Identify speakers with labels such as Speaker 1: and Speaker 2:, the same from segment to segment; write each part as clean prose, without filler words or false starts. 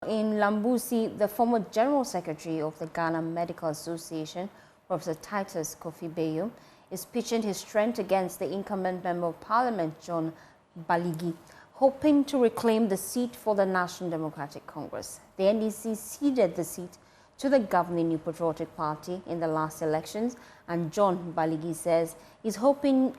Speaker 1: in Lambussie, the former General Secretary of the Ghana Medical Association, Professor Prof.Beyuo, is pitching his strength against the incumbent Member of Parliament, John Baligi, hoping to reclaim the seat for the National Democratic Congress. The NDC ceded the seat to the governing New Patriotic Party in the last elections, and John Baligi says he's hoping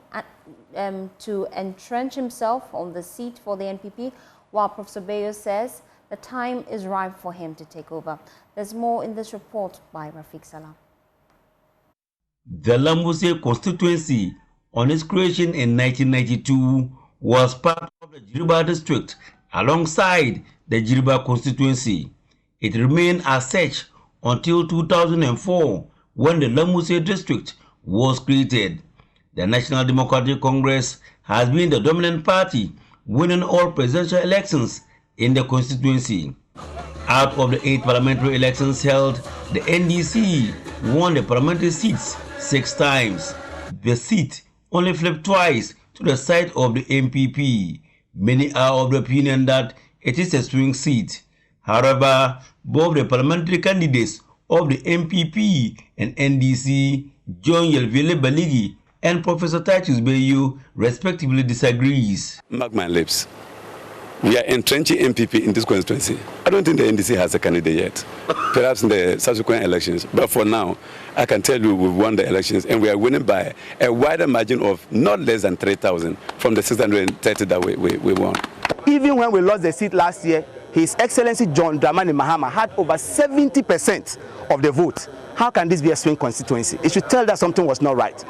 Speaker 1: to entrench himself on the seat for the NPP, while Professor Beyuo says the time is ripe for him to take over. There's more in this report by Rafiq Salah.
Speaker 2: The Lambussie constituency, on its creation in 1992, was part of the Jiriba district alongside the Jiriba constituency. It remained as such until 2004, when the Lambussie district was created. The National Democratic Congress has been the dominant party, winning all presidential elections in the constituency. Out of the 8 parliamentary elections held, the NDC won the parliamentary seats 6 times. The seat only flipped twice to the side of the NPP. Many are of the opinion that it is a swing seat. However, both the parliamentary candidates of the NPP and NDC, John Baligi and Professor Prof.Beyuo, respectively disagrees.
Speaker 3: Mark my lips. We are entrenching NPP in this constituency. I don't think the NDC has a candidate yet. Perhaps in the subsequent elections. But for now, I can tell you we've won the elections and we are winning by a wider margin of not less than 3,000 from the 630 that we won.
Speaker 4: Even when we lost the seat last year, His Excellency John Dramani Mahama had over 70% of the vote. How can this be a swing constituency? It should tell that something was not right.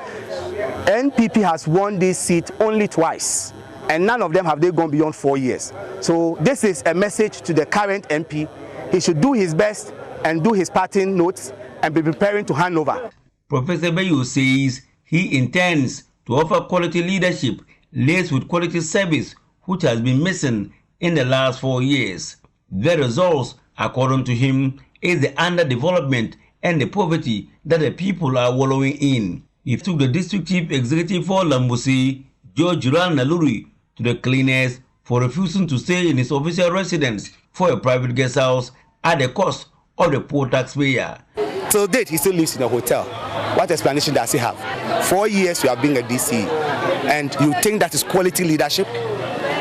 Speaker 4: NPP has won this seat only twice, and none of them have they gone beyond 4 years. So this is a message to the current MP. He should do his best and do his parting notes and be preparing to hand over.
Speaker 2: Professor Beyuo says he intends to offer quality leadership laced with quality service, which has been missing in the last 4 years. The results, according to him, is the underdevelopment and the poverty that the people are wallowing in. He took the district chief executive for Lambussie, George Naluri, to the cleaners for refusing to stay in his official residence for a private guest house at the cost of the poor taxpayer.
Speaker 4: Till date, he still lives in a hotel. What explanation does he have? 4 years you have been a DC, and you think that is quality leadership?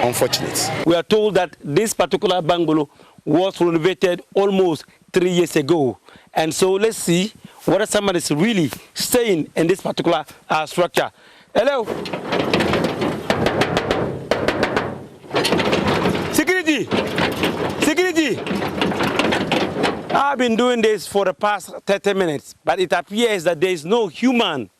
Speaker 4: Unfortunate.
Speaker 5: We are told that this particular bungalow was renovated almost 3 years ago. And so let's see whether someone is really staying in this particular structure. Hello? Security! Security! I've been doing this for the past 30 minutes, but it appears that there is no human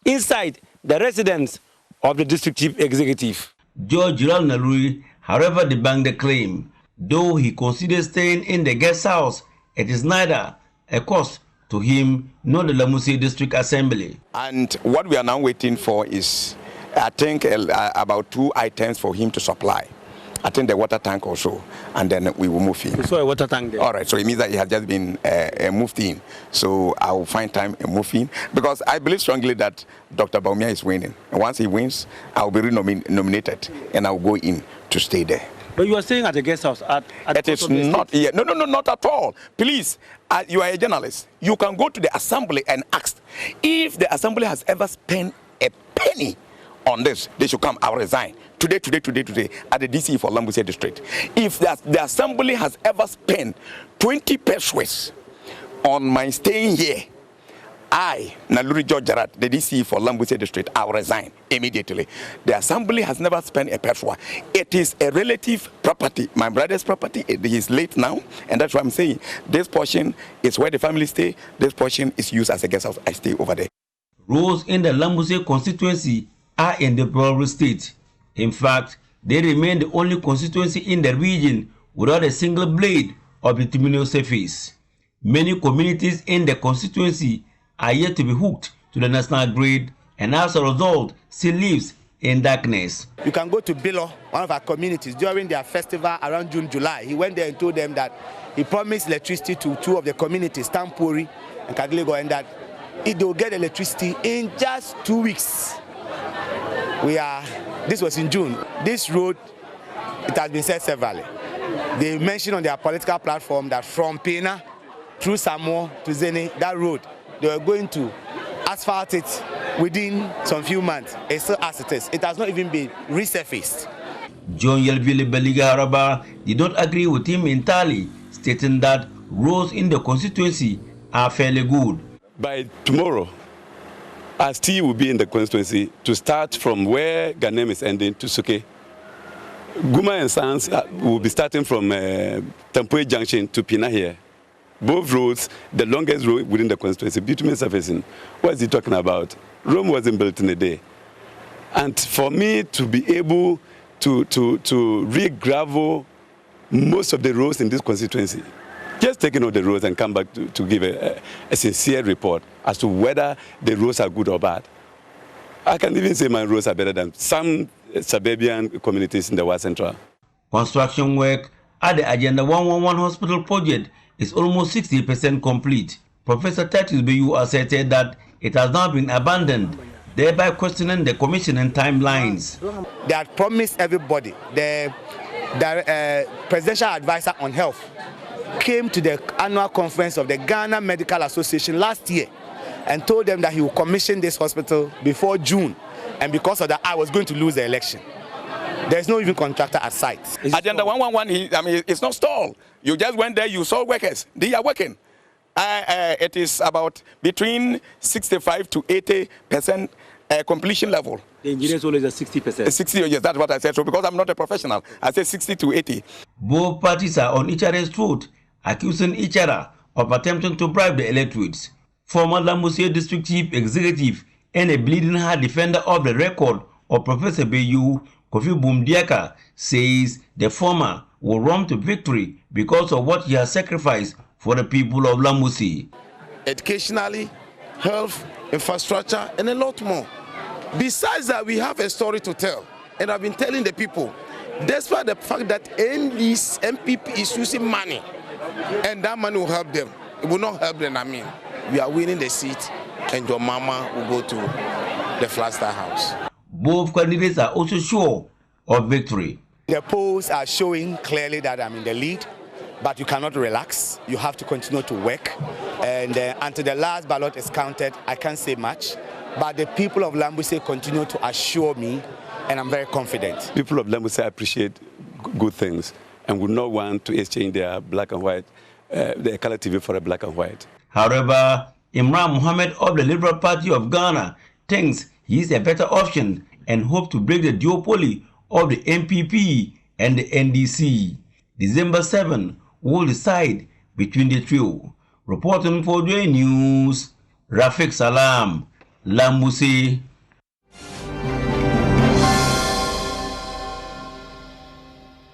Speaker 5: inside the residence of the district chief executive.
Speaker 2: George Naluri, however, debunked the claim. Though he considers staying in the guest house, it is neither a cost to him nor the Lambussie District Assembly.
Speaker 6: And what we are now waiting for is, I think, about 2 items for him to supply. I think the water tank also, and then we will move in.
Speaker 5: You saw a water tank there?
Speaker 6: All right, so it means that he has just been moved in. So I will find time and move in, because I believe strongly that Dr. Bawumia is winning. And once he wins, I will be nominated, and I will go in to stay there.
Speaker 5: But you are staying at the guest house at
Speaker 6: it is not yet. No, not at all. Please, you are a journalist. You can go to the assembly and ask if the assembly has ever spent a penny on this. They should come. I will resign today at the DC for Lambussie district. If the assembly has ever spent 20 pesos on my staying here, I, Naluri George Gerard, the DC for Lambussie district, I will resign immediately. The assembly has never spent a peso. It is a relative property, my brother's property. He is late now, and that's what I'm saying. This portion is where the family stay. This portion is used as a guest house. I stay over there.
Speaker 2: Roads in the Lambussie constituency are in the deplorable state. In fact, they remain the only constituency in the region without a single blade of bituminous surface. Many communities in the constituency are yet to be hooked to the national grid, and as a result, still lives in darkness.
Speaker 4: You can go to Bilo, one of our communities, during their festival around June, July. He went there and told them that he promised electricity to 2 of the communities, Tampori and Kagligo, and that they will get electricity in just 2 weeks. This was in June. This road, it has been said severally. They mentioned on their political platform that from Pena through Samoa to Zene, that road, they were going to asphalt it within some few months. It's still as it is. It has not even been resurfaced.
Speaker 2: John Yelville Baligi, however, did not agree with him entirely, stating that roads in the constituency are fairly good.
Speaker 3: By tomorrow, our still will be in the constituency to start from where Ghanem is ending to Suke. Guma and Sons will be starting from Tampoi Junction to Pina here. Both roads, the longest road within the constituency, bitumen surfacing. What is he talking about? Rome wasn't built in a day. And for me to be able to re-gravel most of the roads in this constituency, just taking out the roads and come back to give a sincere report as to whether the roads are good or bad. I can even say my roads are better than some suburban communities in the West Central.
Speaker 2: Construction work at the Agenda 111 hospital project is almost 60% complete. Professor Prof.Beyuo asserted that it has now been abandoned, thereby questioning the commissioning timelines.
Speaker 4: They had promised everybody. The presidential advisor on health came to the annual conference of the Ghana Medical Association last year and told them that he will commission this hospital before June. And because of that, I was going to lose the election. There's no even contractor at site.
Speaker 6: Agenda 111, it's not stalled. You just went there, you saw workers. They are working. It is about between 65 to 80% completion level.
Speaker 5: The engineers always at 60%.
Speaker 6: 60, yes, that's what I said. So because I'm not a professional, I said 60 to 80.
Speaker 2: Both parties are on each other's throat, accusing each other of attempting to bribe the electorates. Former Lambussie District Chief Executive and a bleeding heart defender of the record of Professor Beyuo, Kofi Bumdiaka, says the former will run to victory because of what he has sacrificed for the people of Lambussie.
Speaker 7: Educationally, health, infrastructure, and a lot more. Besides that, we have a story to tell, and I've been telling the people, despite the fact that NPP is using money, and that money will help them. It will not help them, we are winning the seat, and your mama will go to the Flagstaff House.
Speaker 2: Both candidates are also sure of victory.
Speaker 4: The polls are showing clearly that I'm in the lead, but you cannot relax. You have to continue to work. And until the last ballot is counted, I can't say much. But the people of Lambussie continue to assure me, and I'm very confident.
Speaker 3: People of Lambussie appreciate good things and would not want to exchange their black and white, their color TV for a black and white.
Speaker 2: However, Imran Mohammed of the Liberal Party of Ghana thinks he is a better option and hopes to break the duopoly of the NPP and the NDC. December 7 will decide between the trio. Reporting for the news, Rafik Salam, Lambussie.